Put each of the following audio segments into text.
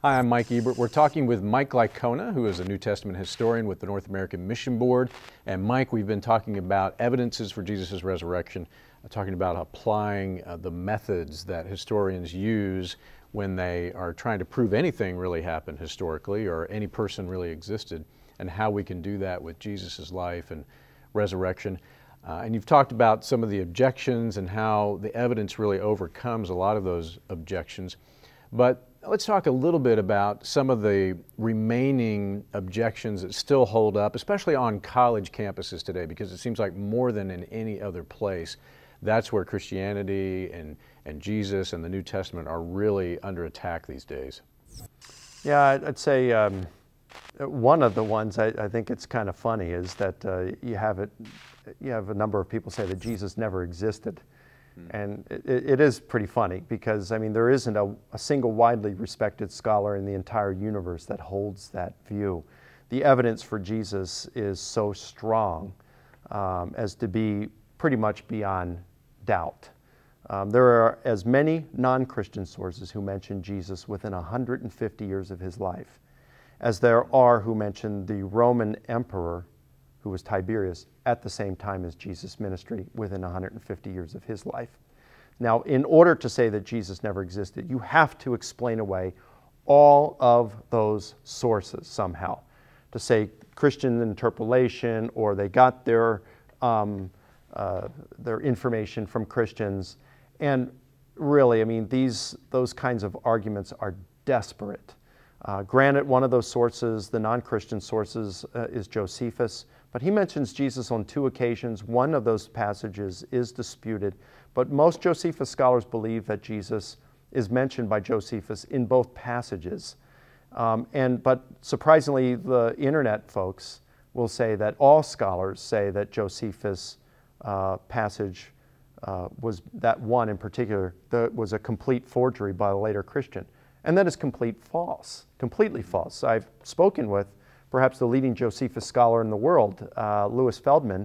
Hi, I'm Mike Ebert. We're talking with Mike Licona, who is a New Testament historian with the North American Mission Board. And Mike, we've been talking about evidences for Jesus' resurrection, talking about applying the methods that historians use when they are trying to prove anything really happened historically or any person really existed, and how we can do that with Jesus' life and resurrection. And you've talked about some of the objections and how the evidence really overcomes a lot of those objections. But let's talk a little bit about some of the remaining objections that still hold up, especially on college campuses today, because it seems like more than in any other place, that's where Christianity and Jesus and the New Testament are really under attack these days. Yeah, I'd say one of the ones I think it's kind of funny is that you have a number of people say that Jesus never existed. And it is pretty funny because, I mean, there isn't a single widely respected scholar in the entire universe that holds that view. The evidence for Jesus is so strong as to be pretty much beyond doubt. There are as many non-Christian sources who mention Jesus within 150 years of his life as there are who mention the Roman emperor, who was Tiberius, at the same time as Jesus' ministry within 150 years of his life. Now, in order to say that Jesus never existed, you have to explain away all of those sources somehow. To say Christian interpolation, or they got their information from Christians. And really, I mean, those kinds of arguments are desperate. Granted, one of those sources, the non-Christian sources, is Josephus, but he mentions Jesus on 2 occasions. One of those passages is disputed, but most Josephus scholars believe that Jesus is mentioned by Josephus in both passages. But surprisingly, the internet folks will say that all scholars say that Josephus' passage was, that one in particular, was a complete forgery by a later Christian. And that is completely false. I've spoken with perhaps the leading Josephus scholar in the world, Louis Feldman,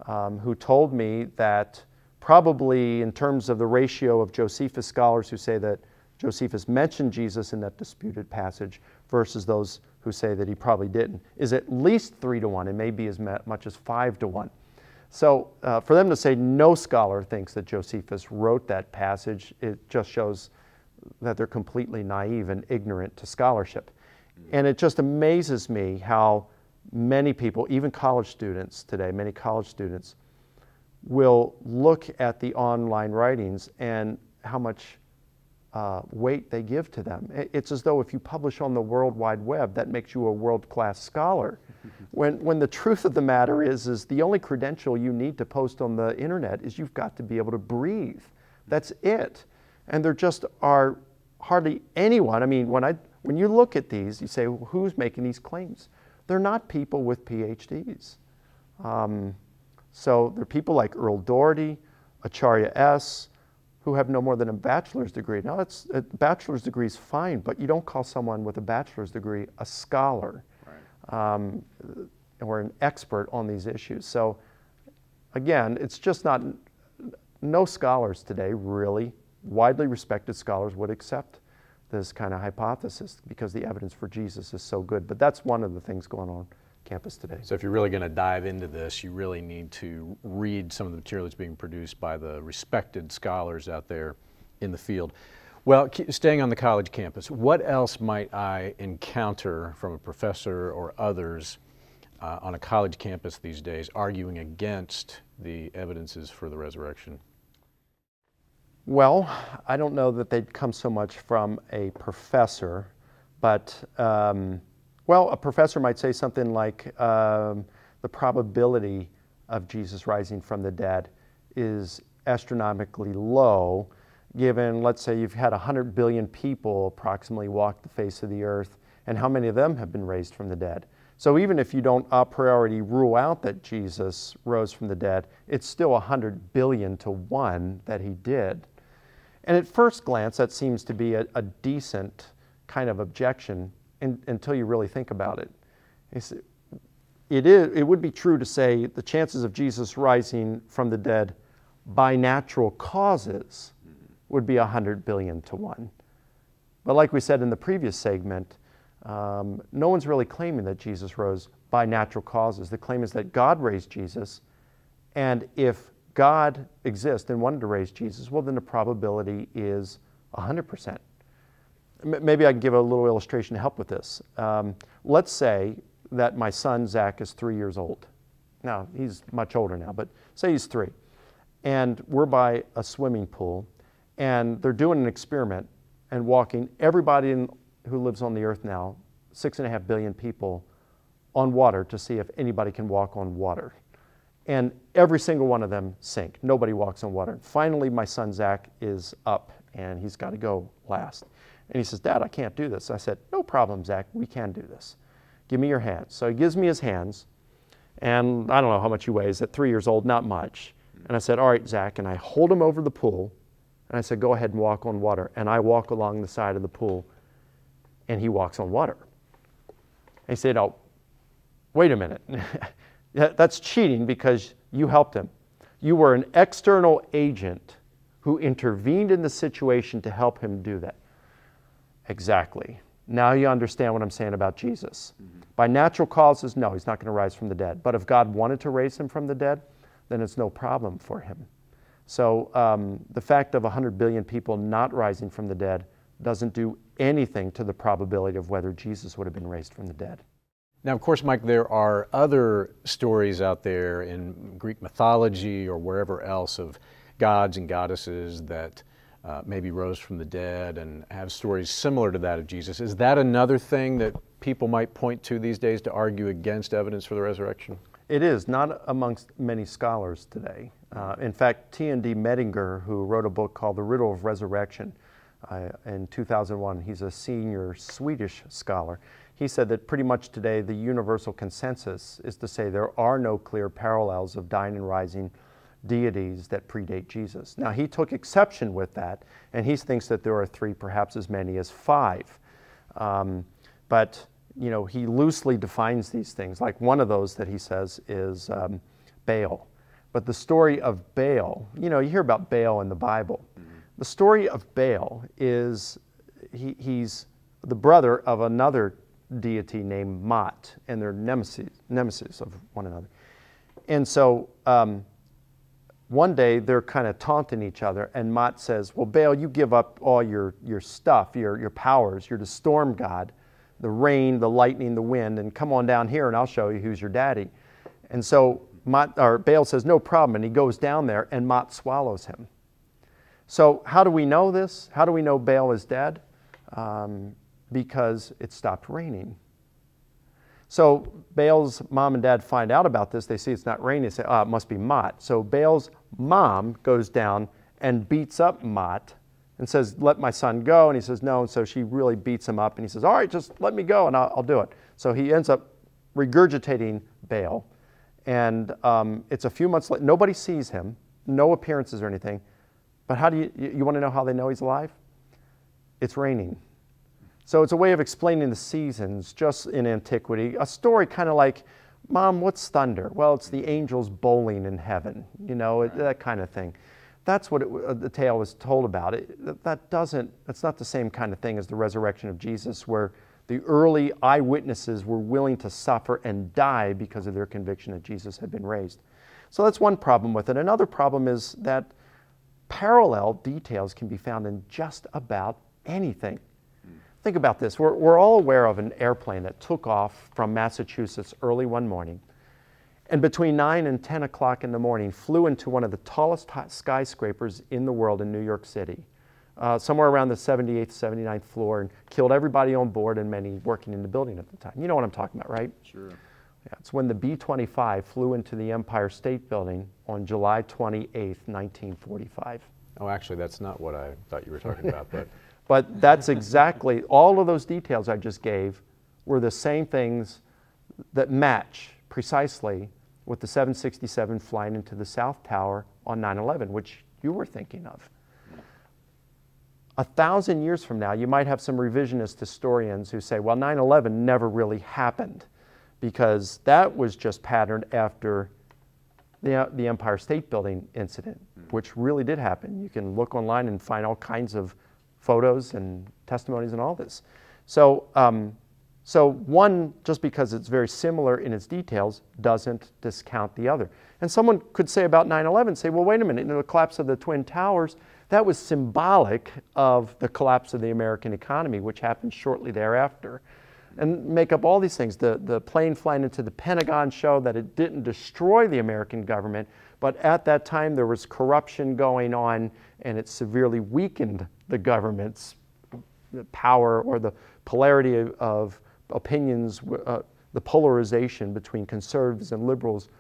who told me that probably in terms of the ratio of Josephus scholars who say that Josephus mentioned Jesus in that disputed passage versus those who say that he probably didn't, is at least 3 to 1, and maybe as much as 5 to 1. So for them to say no scholar thinks that Josephus wrote that passage, it just shows that they're completely naive and ignorant to scholarship. And it just amazes me how many people, even college students today, many college students, will look at the online writings and how much weight they give to them. It's as though if you publish on the World Wide Web, that makes you a world-class scholar. When the truth of the matter is the only credential you need to post on the internet is you've got to be able to breathe. That's it. And there just are hardly anyone. I mean, when you look at these, you say, well, who's making these claims? They're not people with PhDs. So they're people like Earl Doherty, Acharya S., who have no more than a bachelor's degree. Now, a bachelor's degree is fine, but you don't call someone with a bachelor's degree a scholar, right, or an expert on these issues. So again, it's just not, no scholars today really, widely respected scholars would accept this kind of hypothesis because the evidence for Jesus is so good. But that's one of the things going on campus today. So if you're really going to dive into this, you really need to read some of the material that's being produced by the respected scholars out there in the field. Well, staying on the college campus, what else might I encounter from a professor or others on a college campus these days arguing against the evidences for the resurrection? Well, I don't know that they'd come so much from a professor, but well, a professor might say something like the probability of Jesus rising from the dead is astronomically low, given, let's say, you've had 100 billion people approximately walk the face of the earth, and how many of them have been raised from the dead? So even if you don't a priori rule out that Jesus rose from the dead, it's still 100 billion to 1 that he did. And at first glance, that seems to be a decent kind of objection until you really think about it. It would be true to say the chances of Jesus rising from the dead by natural causes would be 100 billion to 1. But like we said in the previous segment, no one's really claiming that Jesus rose by natural causes. The claim is that God raised Jesus, and if God exists and wanted to raise Jesus, well, then the probability is 100%. Maybe I can give a little illustration to help with this. Let's say that my son, Zach, is 3 years old. Now, he's much older now, but say he's 3. And we're by a swimming pool, and they're doing an experiment and walking everybody who lives on the earth now, 6.5 billion people, on water to see if anybody can walk on water. And every single one of them sink. Nobody walks on water. Finally, my son, Zach, is up, and he's got to go last. And he says, "Dad, I can't do this." I said, "No problem, Zach, we can do this. Give me your hands." So he gives me his hands, and I don't know how much he weighs. At 3 years old, not much. And I said, "All right, Zach," and I hold him over the pool, and I said, "Go ahead and walk on water." And I walk along the side of the pool, and he walks on water. And he said, "Oh, wait a minute. That's cheating because you helped him. You were an external agent who intervened in the situation to help him do that." Exactly. Now you understand what I'm saying about Jesus. By natural causes, no, he's not going to rise from the dead. But if God wanted to raise him from the dead, then it's no problem for him. So the fact of 100 billion people not rising from the dead doesn't do anything to the probability of whether Jesus would have been raised from the dead. Now, of course, Mike, there are other stories out there in Greek mythology or wherever else of gods and goddesses that maybe rose from the dead and have stories similar to that of Jesus. Is that another thing that people might point to these days to argue against evidence for the resurrection? It is, not amongst many scholars today. In fact, T.N.D. Medinger, who wrote a book called The Riddle of Resurrection in 2001, he's a senior Swedish scholar. He said that pretty much today the universal consensus is to say there are no clear parallels of dying and rising deities that predate Jesus. Now, he took exception with that, and he thinks that there are 3, perhaps as many as 5. But you know, he loosely defines these things. Like one of those that he says is Baal. But the story of Baal, you know, you hear about Baal in the Bible. The story of Baal is he's the brother of another deity named Mot, and they're nemesis of one another. And so one day they're kind of taunting each other, and Mot says, "Well, Baal, you give up all your stuff, your powers. You're the storm god, the rain, the lightning, the wind, and come on down here and I'll show you who's your daddy." And so Baal says, "No problem," and he goes down there, and Mot swallows him. So how do we know this? How do we know Baal is dead? Because it stopped raining. So Baal's mom and dad find out about this. They see it's not raining. They say, "Oh, it must be Mot." So Baal's mom goes down and beats up Mot and says, "Let my son go." And he says, "No." And so she really beats him up. And he says, "All right, just let me go and I'll do it." So he ends up regurgitating Baal. And it's a few months later. Nobody sees him, no appearances or anything. But how do you want to know how they know he's alive? It's raining. So it's a way of explaining the seasons just in antiquity. A story kind of like, "Mom, what's thunder?" Well, it's the angels bowling in heaven, you know, that kind of thing. That's what the tale was told about. That's not the same kind of thing as the resurrection of Jesus, where the early eyewitnesses were willing to suffer and die because of their conviction that Jesus had been raised. So that's one problem with it. Another problem is that parallel details can be found in just about anything. Think about this. We're all aware of an airplane that took off from Massachusetts early one morning, and between 9 and 10 o'clock in the morning flew into one of the tallest skyscrapers in the world in New York City, somewhere around the 78th, 79th floor, and killed everybody on board and many working in the building at the time. You know what I'm talking about, right? Sure. Yeah, it's when the B-25 flew into the Empire State Building on July 28th, 1945. Oh, actually, that's not what I thought you were talking about, but... But that's exactly, all of those details I just gave were the same things that match precisely with the 767 flying into the South Tower on 9/11, which you were thinking of. 1,000 years from now, you might have some revisionist historians who say, well, 9/11 never really happened because that was just patterned after the Empire State Building incident, which really did happen. You can look online and find all kinds of photos and testimonies and all this. So, so one, just because it's very similar in its details, doesn't discount the other. And someone could say about 9/11, say, well, wait a minute, the collapse of the Twin Towers, that was symbolic of the collapse of the American economy, which happened shortly thereafter. And make up all these things. The plane flying into the Pentagon showed that it didn't destroy the American government, but at that time there was corruption going on, and it severely weakened the government's power, or the polarity of opinions, the polarization between conservatives and liberals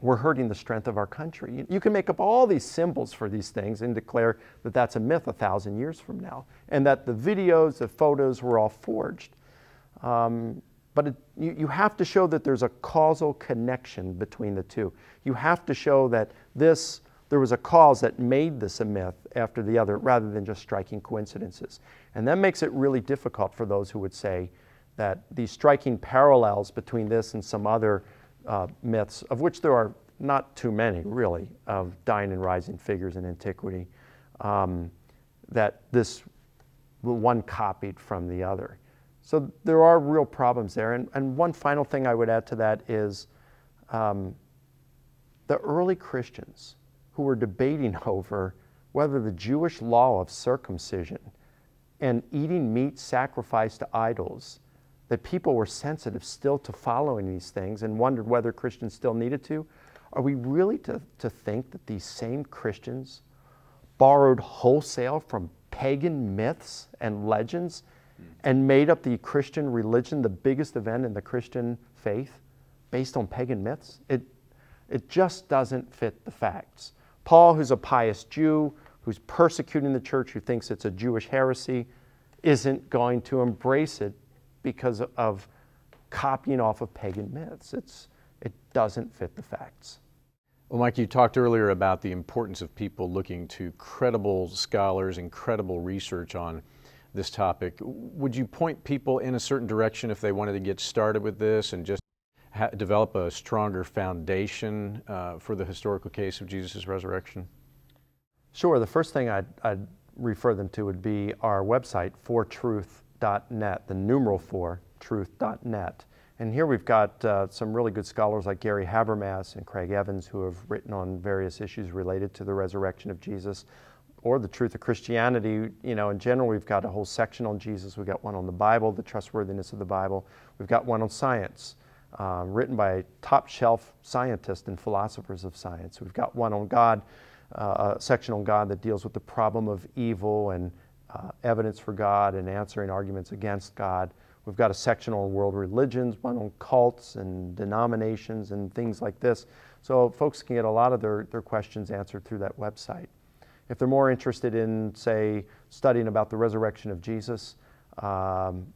were hurting the strength of our country. You can make up all these symbols for these things and declare that that's a myth 1,000 years from now, and that the videos, the photos were all forged. But you have to show that there's a causal connection between the two. You have to show that there was a cause that made this a myth after the other, rather than just striking coincidences. And that makes it really difficult for those who would say that these striking parallels between this and some other myths, of which there are not too many, really, of dying and rising figures in antiquity, that this one copied from the other. So there are real problems there. And one final thing I would add to that is the early Christians who were debating over whether the Jewish law of circumcision and eating meat sacrificed to idols, that people were sensitive still to following these things and wondered whether Christians still needed to. Are we really to think that these same Christians borrowed wholesale from pagan myths and legends and made up the Christian religion, the biggest event in the Christian faith, based on pagan myths? It just doesn't fit the facts. Paul, who's a pious Jew, who's persecuting the church, who thinks it's a Jewish heresy, isn't going to embrace it because of copying off of pagan myths. It doesn't fit the facts. Well, Mike, you talked earlier about the importance of people looking to credible scholars and credible research on this topic. Would you point people in a certain direction if they wanted to get started with this and just develop a stronger foundation for the historical case of Jesus' resurrection? Sure. The first thing I'd refer them to would be our website, fortruth.net, the numeral 4, truth.net. And here we've got some really good scholars like Gary Habermas and Craig Evans, who have written on various issues related to the resurrection of Jesus or the truth of Christianity. You know, in general, we've got a whole section on Jesus. We've got one on the Bible, the trustworthiness of the Bible. We've got one on science, written by top-shelf scientists and philosophers of science. We've got one on God, a section on God that deals with the problem of evil and evidence for God and answering arguments against God. We've got a section on world religions, one on cults and denominations and things like this. So folks can get a lot of their questions answered through that website. If they're more interested in, say, studying about the resurrection of Jesus,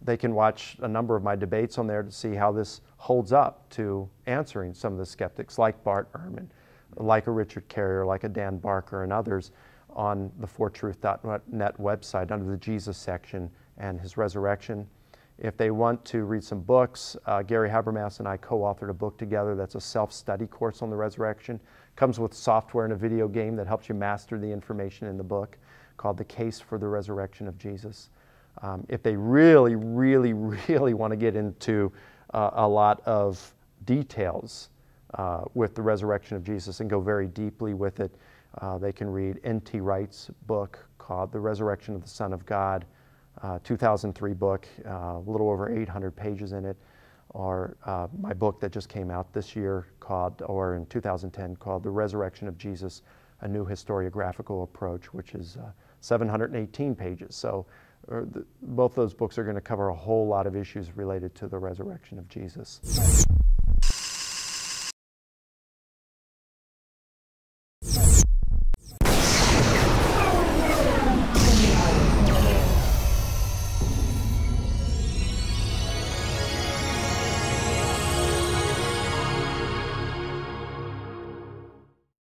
they can watch a number of my debates on there to see how this holds up to answering some of the skeptics like Bart Ehrman, like a Richard Carrier, like a Dan Barker, and others on the fortruth.net website under the Jesus section and his resurrection. If they want to read some books, Gary Habermas and I co-authored a book together that's a self-study course on the resurrection. Comes with software and a video game that helps you master the information in the book, called The Case for the Resurrection of Jesus. If they really, really, really want to get into a lot of details with the resurrection of Jesus and go very deeply with it, they can read N.T. Wright's book called The Resurrection of the Son of God, 2003 book, a little over 800 pages in it, or my book that just came out this year or in 2010, called The Resurrection of Jesus, A New Historiographical Approach, which is 718 pages. So both those books are going to cover a whole lot of issues related to the resurrection of Jesus.